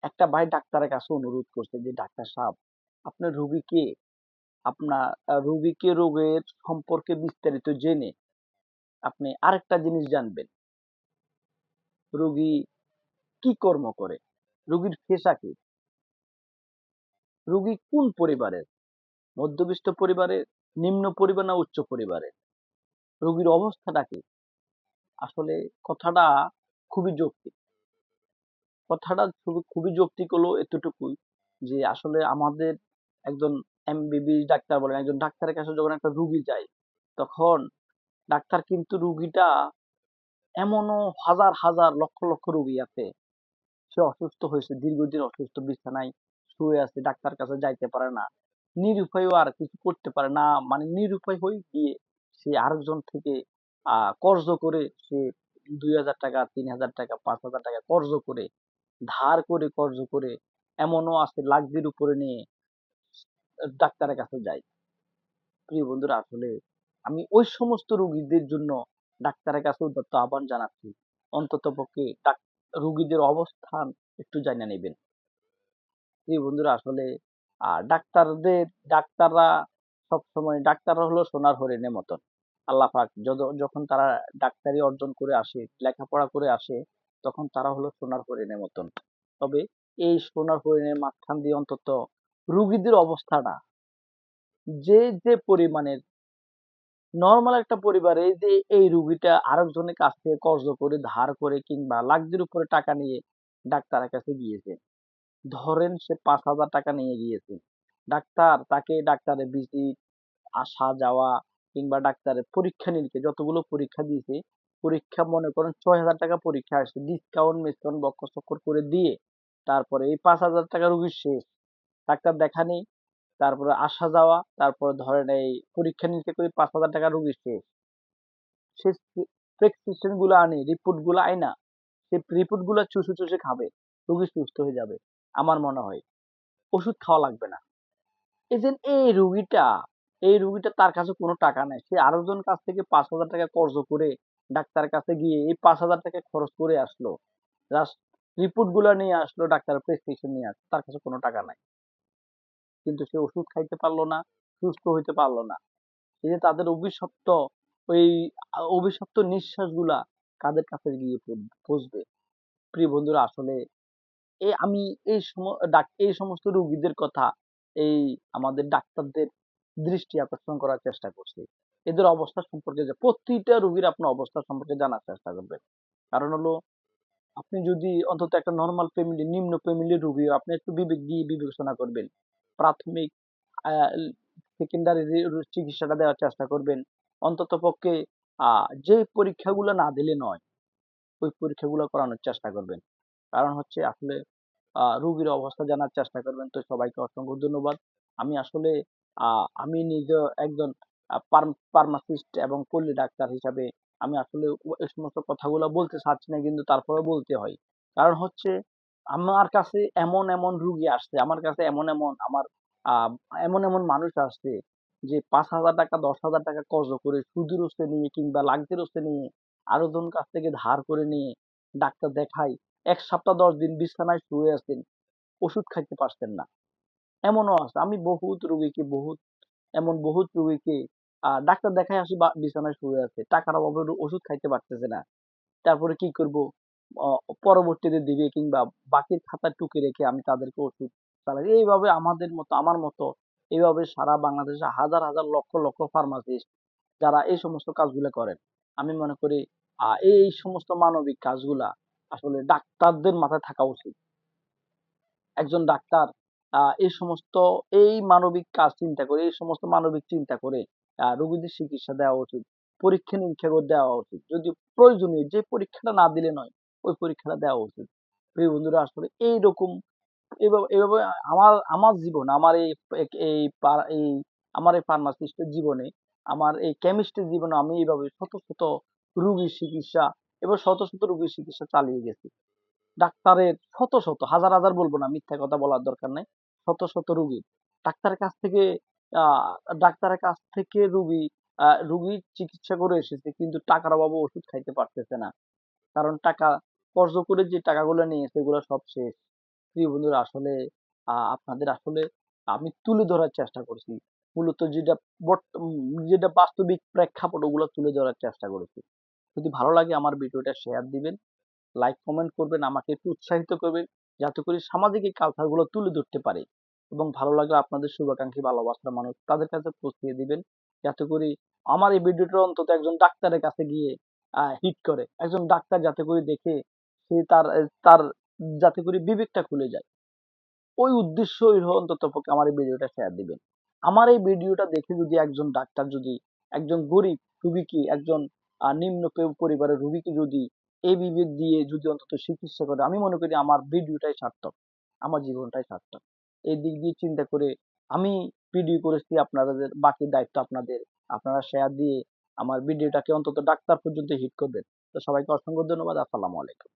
একটা ভাই ডাক্তারের কাছে অনুরোধ করছে যে, "ডাক্তার সাহেব, আপনার রুগীকে আপনার রুগীকে রোগের সম্পর্কে বিস্তারিত জেনে আপনি আরেকটা জিনিস জানবেন। রোগী কি কর্ম করে? রোগীর পেশা কি? রোগী কোন পরিবারের? মধ্যবিত্ত পরিবারের, নিম্ন পরিবার না উচ্চ পরিবারের? রোগীর অবস্থাটা কি?" আসলে কথাটা খুবই যৌক্তিক। কথাটা খুবই যৌক্তিক হলো এতটুকুই যে আসলে আমাদের একজন এমবিবিএস ডাক্তার বলেন, একজন ডাক্তারের কাছে যখন একটা রুগী যায়, তখন ডাক্তার কিন্তু রুগীটা এমনও হাজার হাজার লক্ষ লক্ষ রুগী আছে, সে অসুস্থ হয়েছে, দীর্ঘদিন অসুস্থ, বিছানায় শুয়ে আছে, ডাক্তার কাছে যাইতে পারে না, নিরুপায়ও, আর কিছু করতে পারে না, মানে নিরুপায় হয়ে গিয়ে সে আরেকজন থেকে কর্জ করে সে ২,০০০ টাকা, ৩,০০০ টাকা, ৫,০০০ টাকা কর্জ করে, ধার করে, কর্জ করে, এমনও আছে লাখের উপরে নিয়ে ডাক্তারের কাছে যায়। প্রিয় বন্ধুরা, আসলে আমি ওই সমস্ত রোগীদের জন্য ডাক্তারের কাছে উদাত্ত আহ্বান জানাচ্ছি, অন্তত পক্ষে রোগীদের অবস্থান একটু জানা নেবেন। প্রিয় বন্ধুরা, আসলে ডাক্তাররা সবসময়, ডাক্তাররা হলো সোনার হরিণের মতন। আল্লাহ পাক যখন তারা ডাক্তারি অর্জন করে আসে, লেখাপড়া করে আসে, তখন তারা হলো সোনার হরিণের মতন। তবে এই সোনার হরিণের মাঝখান দিয়ে অন্তত রুগীদের অবস্থাটা যে পরিমাণের, নরমাল একটা পরিবারে যে এই রুগীটা আরেকজনের কাছ থেকে কর্জ করে, ধার করে, কিংবা লাখের উপরে টাকা নিয়ে ডাক্তারের কাছে গিয়েছে। ধরেন সে ৫,০০০ টাকা নিয়ে গিয়েছে, ডাক্তার তাকে ডাক্তারের ভিজিট, আসা যাওয়া, কিংবা ডাক্তারের পরীক্ষা নিরীক্ষা, যতগুলো পরীক্ষা দিয়েছে, পরীক্ষা মনে করেন ৬,০০০ টাকা পরীক্ষা আসছে, ডিসকাউন্ট মিসকাউন্ট বক্কর চক্কর করে দিয়ে তারপরে এই ৫,০০০ টাকা রুগীর শেষ, ডাক্তার দেখা নেই, তারপরে আসা যাওয়া, তারপরে ধরেন এই পরীক্ষা নিরীক্ষা করে ৫,০০০ টাকা রুগীর শেষ। সে প্রেসক্রিপশন গুলো আনে, রিপোর্ট গুলো আইনা সে রিপোর্ট গুলো চুষে চুষে খাবে, রুগী সুস্থ হয়ে যাবে। আমার মনে হয় ওষুধ খাওয়া লাগবে না। এই যে এই রুগীটা তার কাছে কোনো টাকা নাই, সে আরেকজন কাছ থেকে ৫,০০০ টাকা কর্জ করে ডাক্তারের কাছে গিয়ে এই ৫,০০০ টাকা খরচ করে আসলো, জাস্ট রিপোর্ট গুলা নিয়ে আসলো, ডাক্তারের প্রেসক্রিপশন নিয়ে আসলো, তার কাছে কোনো টাকা নাই, কিন্তু সে ওষুধ খাইতে পারলো না, সুস্থ হইতে পারলো না। এই যে তাদের অভিশপ্ত, ওই অভিশপ্ত নিঃশ্বাস গুলা কাদের কাছে গিয়ে পৌঁছবে? প্রিয় বন্ধুরা, আসলে আমি এই সমস্ত রোগীদের কথা এই আমাদের ডাক্তারদের দৃষ্টি আকর্ষণ করার চেষ্টা করছি। এদের অবস্থা সম্পর্কে, যে প্রতিটা রোগীর আপনার অবস্থা সম্পর্কে জানার চেষ্টা করবেন। কারণ হলো, আপনি যদি অন্তত একটা নরমাল ফ্যামিলি, নিম্ন ফ্যামিলির রোগী, আপনি একটু বিবেক দিয়ে বিবেচনা করবেন। প্রাথমিক আহ সেকেন্ডারি চিকিৎসাটা দেওয়ার চেষ্টা করবেন। অন্তত পক্ষে যে পরীক্ষাগুলো না দিলে নয়, ওই পরীক্ষাগুলো করানোর চেষ্টা করবেন। কারণ হচ্ছে আসলে রুগীর অবস্থা জানার চেষ্টা করবেন। তো সবাইকে অসংখ্য ধন্যবাদ। আমি আসলে আমি নিজেও একজন ফার্মাসিস্ট এবং পল্লী ডাক্তার হিসাবে আমি আসলে এই সমস্ত কথাগুলো বলতে চাচ্ছি না, কিন্তু তারপরেও বলতে হয়। কারণ হচ্ছে আমার কাছে এমন এমন রুগী আসছে, আমার কাছে আহ এমন এমন মানুষ আসছে যে ৫,০০০ টাকা, ১০,০০০ টাকা কর্জ করে সুদের ওষুধ নিয়ে, কিংবা লাখের ওষুধ নিয়ে, আরেকজন কাছ থেকে ধার করে নিয়ে ডাক্তার দেখাই ১ সপ্তাহ ১০ দিন বিছানায় শুয়ে আছেন, ওষুধ খাইতে পারছেন না। এমনও আছে, আমি বহুত রুগীকে ডাক্তার দেখাই আসি, বিছানায় শুয়ে আছে, টাকার অভাবে ওষুধ খাইতে পারতেছে না। তারপরে কি করব? পরবর্তীতে দিবে, কিংবা বাকির খাতা টুকে রেখে আমি তাদেরকে ওষুধ চালাই। এইভাবে আমার মতো এইভাবে সারা বাংলাদেশে হাজার হাজার লক্ষ লক্ষ ফার্মাসিস্ট যারা এই সমস্ত কাজগুলো করেন, আমি মনে করি এই সমস্ত মানবিক কাজগুলা আসলে ডাক্তারদের মাথায় থাকা উচিত। একজন ডাক্তার এই সমস্ত, এই মানবিক কাজ চিন্তা করে, এই সমস্ত মানবিক চিন্তা করে রোগীদের চিকিৎসা দেওয়া উচিত, পরীক্ষা নিরীক্ষা করে দেওয়া উচিত, যদি প্রয়োজনীয় যে পরীক্ষাটা না দিলে নয়, ওই পরীক্ষাটা দেওয়া উচিত। প্রিয় বন্ধুরা, আসলে এইরকম, এভাবে আমার আমার জীবন, এই আমার এই ফার্মাসিস্টের জীবনে, আমার এই কেমিস্টের জীবনে, আমি এইভাবে শত শত রুগীর চিকিৎসা, এবার শত শত রুগীর চিকিৎসা চালিয়ে গেছি। ডাক্তারের শত শত, হাজার হাজার বলবো না, মিথ্যা কথা বলার দরকার নাই, শত শত রুগী ডাক্তারের কাছ থেকে আহ ডাক্তারের কাছ থেকে রুগী চিকিৎসা করে এসেছে, কিন্তু টাকার অভাবে ওষুধ খাইতে পারতেছে না। কারণ টাকা কর্জ করে যে টাকাগুলো নিয়েছে, এগুলো সব শেষ। প্রিয় বন্ধুরা, আসলে আপনাদের আসলে আমি তুলে ধরার চেষ্টা করছি। মূলত যেটা বাস্তবিক প্রেক্ষাপট ওগুলো তুলে ধরার চেষ্টা করেছি। যদি ভালো লাগে আমার ভিডিওটা শেয়ার দিবেন, লাইক কমেন্ট করবেন, আমাকে একটু উৎসাহিত করবেন যাতে করে সামাজিক এই কালচার গুলো তুলে ধরতে পারি। এবং ভালো লাগলে আপনাদের শুভাকাঙ্ক্ষী ভালোবাসার মানুষ তাদের কাছে পৌঁছিয়ে দিবেন যাতে করে আমার এই ভিডিওটা অন্তত একজন ডাক্তারের কাছে গিয়ে হিট করে, একজন ডাক্তার যাতে করে দেখে সে তার যাতে করে বিবেকটা খুলে যায়। ওই উদ্দেশ্যই অন্তত পক্ষে আমার এই ভিডিওটা শেয়ার দিবেন। আমার এই ভিডিওটা দেখে যদি একজন ডাক্তার, যদি একজন গরিব রুগীকে, একজন নিম্ন পরিবারের রুগীকে যদি এই বিবেক দিয়ে যদি অন্তত চিকিৎসা করে, আমি মনে করি আমার ভিডিওটাই সার্থক, আমার জীবনটাই সার্থক। এই দিক দিয়ে চিন্তা করে আমি ভিডিও করেছি, আপনাদের বাকি দায়িত্ব আপনাদের। আপনারা শেয়ার দিয়ে আমার ভিডিওটাকে অন্তত ডাক্তার পর্যন্ত হিট করবেন। তো সবাইকে অসংখ্য ধন্যবাদ। আসসালামু আলাইকুম।